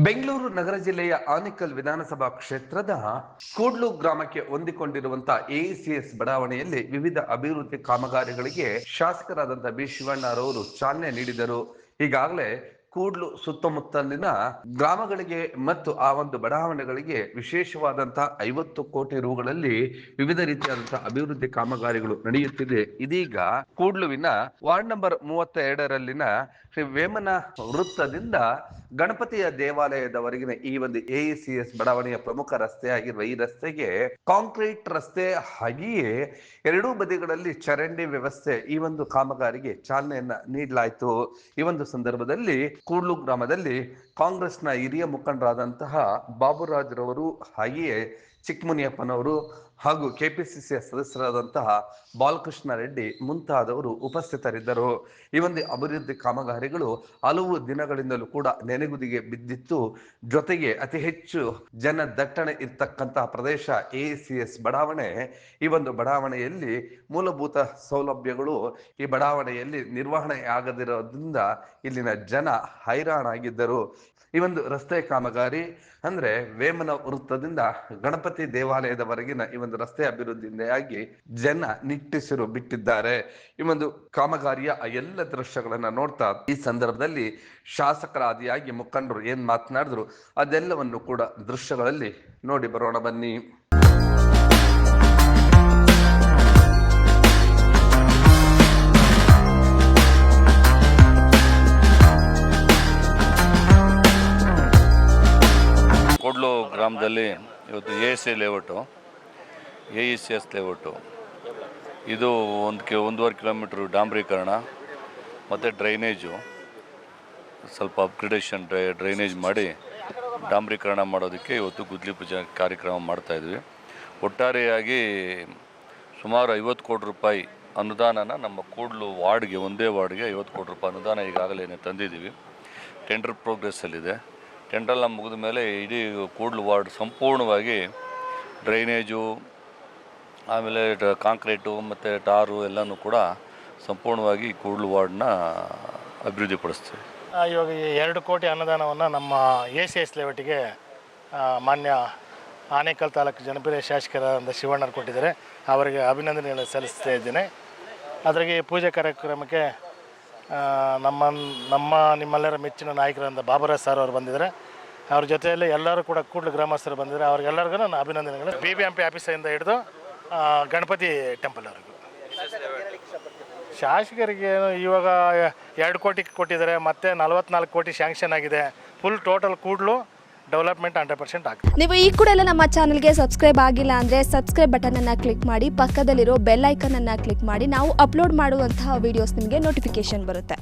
ಬೆಂಗಳೂರು ನಗರ ಜಿಲ್ಲೆಯ ಆನೇಕಲ್ ವಿಧಾನಸಭಾ ಕ್ಷೇತ್ರದ ಕೂಡ್ಲು ಗ್ರಾಮಕ್ಕೆ ಹೊಂದಿಕೊಂಡಿರುವಂತಹ ಎಇಸಿಎಸ್ ಬಡಾವಣೆಯಲ್ಲಿ ವಿವಿಧ ಅಭಿವೃದ್ಧಿ ಕಾಮಗಾರಿಗಳಿಗೆ ಶಾಸಕರಾದಂತಹ ಬಿ ಶಿವಣ್ಣರವರು ಚಾಲನೆ ನೀಡಿದರು. ಈಗಾಗಲೇ ಕೂಡ್ಲು ಸುತ್ತಮುತ್ತಲಿನ ಗ್ರಾಮಗಳಿಗೆ ಮತ್ತು ಆ ಒಂದು ಬಡಾವಣೆಗಳಿಗೆ ವಿಶೇಷವಾದಂತಹ 50 ಕೋಟಿ ರೂಗಳಲ್ಲಿ ವಿವಿಧ ರೀತಿಯಾದಂತಹ ಅಭಿವೃದ್ಧಿ ಕಾಮಗಾರಿಗಳು ನಡೆಯುತ್ತಿದೆ. ಇದೀಗ ಕೂಡ್ಲುವಿನ ವಾರ್ಡ್ ನಂಬರ್ 32ರಲ್ಲಿನ ಶ್ರೀ ವೇಮನ ವೃತ್ತದಿಂದ ಗಣಪತಿಯ ದೇವಾಲಯದವರೆಗಿನ ಈ ಒಂದು ಎಇಸಿಎಸ್ ಬಡಾವಣೆಯ ಪ್ರಮುಖ ರಸ್ತೆಯಾಗಿರುವ ಈ ರಸ್ತೆಗೆ ಕಾಂಕ್ರೀಟ್ ರಸ್ತೆ ಹಾಗೆಯೇ ಎರಡೂ ಬದಿಗಳಲ್ಲಿ ಚರಂಡಿ ವ್ಯವಸ್ಥೆ ಈ ಒಂದು ಕಾಮಗಾರಿಗೆ ಚಾಲನೆಯನ್ನ ನೀಡಲಾಯಿತು. ಈ ಒಂದು ಸಂದರ್ಭದಲ್ಲಿ ಕೂಡ್ಲು ಗ್ರಾಮದಲ್ಲಿ ಕಾಂಗ್ರೆಸ್ನ ಹಿರಿಯ ಮುಖಂಡರಾದಂತಹ ಬಾಬುರಾಜ್ ರವರು ಹಾಗೆಯೇ ಚಿಕ್ಕಮುನಿಯಪ್ಪನವರು ಹಾಗೂ ಕೆಪಿಸಿಸಿಯ ಸದಸ್ಯರಾದಂತಹ ಬಾಲಕೃಷ್ಣ ರೆಡ್ಡಿ ಮುಂತಾದವರು ಉಪಸ್ಥಿತರಿದ್ದರು. ಈ ಒಂದು ಅಭಿವೃದ್ಧಿ ಕಾಮಗಾರಿಗಳು ಹಲವು ದಿನಗಳಿಂದಲೂ ಕೂಡ ನೆನೆಗುದಿಗೆ ಬಿದ್ದಿತ್ತು. ಜೊತೆಗೆ ಅತಿ ಹೆಚ್ಚು ಜನ ದಟ್ಟಣೆ ಇರ್ತಕ್ಕಂತಹ ಪ್ರದೇಶ ಎಇಸಿಎಸ್ ಬಡಾವಣೆ. ಈ ಒಂದು ಬಡಾವಣೆಯಲ್ಲಿ ಮೂಲಭೂತ ಸೌಲಭ್ಯಗಳು ಈ ಬಡಾವಣೆಯಲ್ಲಿ ನಿರ್ವಹಣೆ ಆಗದಿರೋದ್ರಿಂದ ಇಲ್ಲಿನ ಜನ ಹೈರಾಣಾಗಿದ್ದರು. ಈ ಒಂದು ರಸ್ತೆ ಕಾಮಗಾರಿ ಅಂದ್ರೆ ವೇಮನ ವೃತ್ತದಿಂದ ಗಣಪತಿ ದೇವಾಲಯದವರೆಗಿನ ಈ ಒಂದು ರಸ್ತೆ ಅಭಿವೃದ್ಧಿಯಿಂದಾಗಿ ಜನ ನಿಟ್ಟುಸಿರು ಬಿಟ್ಟಿದ್ದಾರೆ. ಈ ಒಂದು ಕಾಮಗಾರಿಯ ಎಲ್ಲ ದೃಶ್ಯಗಳನ್ನ ನೋಡ್ತಾ ಈ ಸಂದರ್ಭದಲ್ಲಿ ಶಾಸಕರ ಆದಿಯಾಗಿ ಮುಖಂಡರು ಏನ್ ಮಾತನಾಡಿದ್ರು ಅದೆಲ್ಲವನ್ನು ಕೂಡ ದೃಶ್ಯಗಳಲ್ಲಿ ನೋಡಿ ಬರೋಣ ಬನ್ನಿ. ಕೂಡ್ಲು ಗ್ರಾಮದಲ್ಲಿ ಇವತ್ತು ಎಇಸಿಎಸ್ ಲೇಔಟು ಇದು 1.5 ಕಿಲೋಮೀಟ್ರ್ ಡಾಂಬರೀಕರಣ ಮತ್ತು ಡ್ರೈನೇಜು ಸ್ವಲ್ಪ ಅಪ್ಗ್ರೇಡೇಷನ್ ಡ್ರೈನೇಜ್ ಮಾಡಿ ಡಾಂಬರೀಕರಣ ಮಾಡೋದಕ್ಕೆ ಇವತ್ತು ಗುದ್ಲಿ ಪೂಜೆ ಕಾರ್ಯಕ್ರಮ ಮಾಡ್ತಾಯಿದ್ವಿ. ಒಟ್ಟಾರೆಯಾಗಿ ಸುಮಾರು 50 ಕೋಟಿ ರೂಪಾಯಿ ಅನುದಾನನ ನಮ್ಮ ಕೂಡ್ಲು ವಾರ್ಡ್ಗೆ, ಒಂದೇ ವಾರ್ಡ್ಗೆ 50 ಕೋಟಿ ರೂಪಾಯಿ ಅನುದಾನ ಈಗಾಗಲೇ ತಂದಿದ್ದೀವಿ. ಟೆಂಡರ್ ಪ್ರೋಗ್ರೆಸ್ಸಲ್ಲಿದೆ. ಟೆಂಡರೆಲ್ಲ ಮುಗಿದ ಮೇಲೆ ಇಡೀ ಕೂಡ್ಲು ವಾರ್ಡ್ ಸಂಪೂರ್ಣವಾಗಿ ಡ್ರೈನೇಜು ಆಮೇಲೆ ಕಾಂಕ್ರೀಟು ಮತ್ತು ಟಾರು ಎಲ್ಲನೂ ಕೂಡ ಸಂಪೂರ್ಣವಾಗಿ ಕೂಡ್ಲು ವಾರ್ಡ್ನ ಅಭಿವೃದ್ಧಿಪಡಿಸ್ತೀವಿ. ಇವಾಗ 2 ಕೋಟಿ ಅನುದಾನವನ್ನು ನಮ್ಮ ಎಸಿಎಸ್ ಲೇಔಟಿಗೆ ಮಾನ್ಯ ಆನೇಕಲ್ ತಾಲೂಕು ಜನಪ್ರಿಯ ಶಾಸಕರಾದ ಶಿವಣ್ಣರು ಕೊಟ್ಟಿದ್ದಾರೆ. ಅವರಿಗೆ ಅಭಿನಂದನೆಗಳು ಸಲ್ಲಿಸ್ತಾ ಇದ್ದೇನೆ. ಅದರಿಗೆ ಪೂಜೆ ಕಾರ್ಯಕ್ರಮಕ್ಕೆ ನಿಮ್ಮೆಲ್ಲರ ಮೆಚ್ಚಿನ ನಾಯಕರಾದ ಬಾಬುರಾಜ್ ಸರ್ ಅವರು ಬಂದಿದ್ದಾರೆ. ಅವ್ರ ಜೊತೆಯಲ್ಲಿ ಎಲ್ಲರೂ ಕೂಡ ಕೂಡ್ಲು ಗ್ರಾಮಸ್ಥರು ಬಂದಿದ್ದಾರೆ. ಅವ್ರಿಗೆಲ್ಲರಿಗೂ ನನ್ನ ಅಭಿನಂದನೆಗಳು. BBMP ಆಫೀಸಿಂದ ಹಿಡಿದು ಗಣಪತಿ ಟೆಂಪಲ್ವರೆಗೂ. ಶಾಸಕರಿಗೆ ಇವಾಗ 2 ಕೋಟಿ ಕೊಟ್ಟಿದ್ದಾರೆ, ಮತ್ತು 44 ಕೋಟಿ ಸ್ಯಾಂಕ್ಷನ್ ಆಗಿದೆ. ಫುಲ್ ಟೋಟಲ್ ಕೂಡ್ಲು ಡೆವಲಪ್ಮೆಂಟ್ 100% ಆಗಿದೆ. ನೀವು ಈ ಕೂಡ ಎಲ್ಲ ನಮ್ಮ ಚಾನಲ್ಗೆ ಸಬ್ಸ್ಕ್ರೈಬ್ ಆಗಿಲ್ಲ ಅಂದರೆ ಸಬ್ಸ್ಕ್ರೈಬ್ ಬಟನನ್ನು ಕ್ಲಿಕ್ ಮಾಡಿ, ಪಕ್ಕದಲ್ಲಿರೋ ಬೆಲ್ ಐಕನನ್ನು ಕ್ಲಿಕ್ ಮಾಡಿ. ನಾವು ಅಪ್ಲೋಡ್ ಮಾಡುವಂತಹ ವೀಡಿಯೋಸ್ ನಿಮಗೆ ನೋಟಿಫಿಕೇಶನ್ ಬರುತ್ತೆ.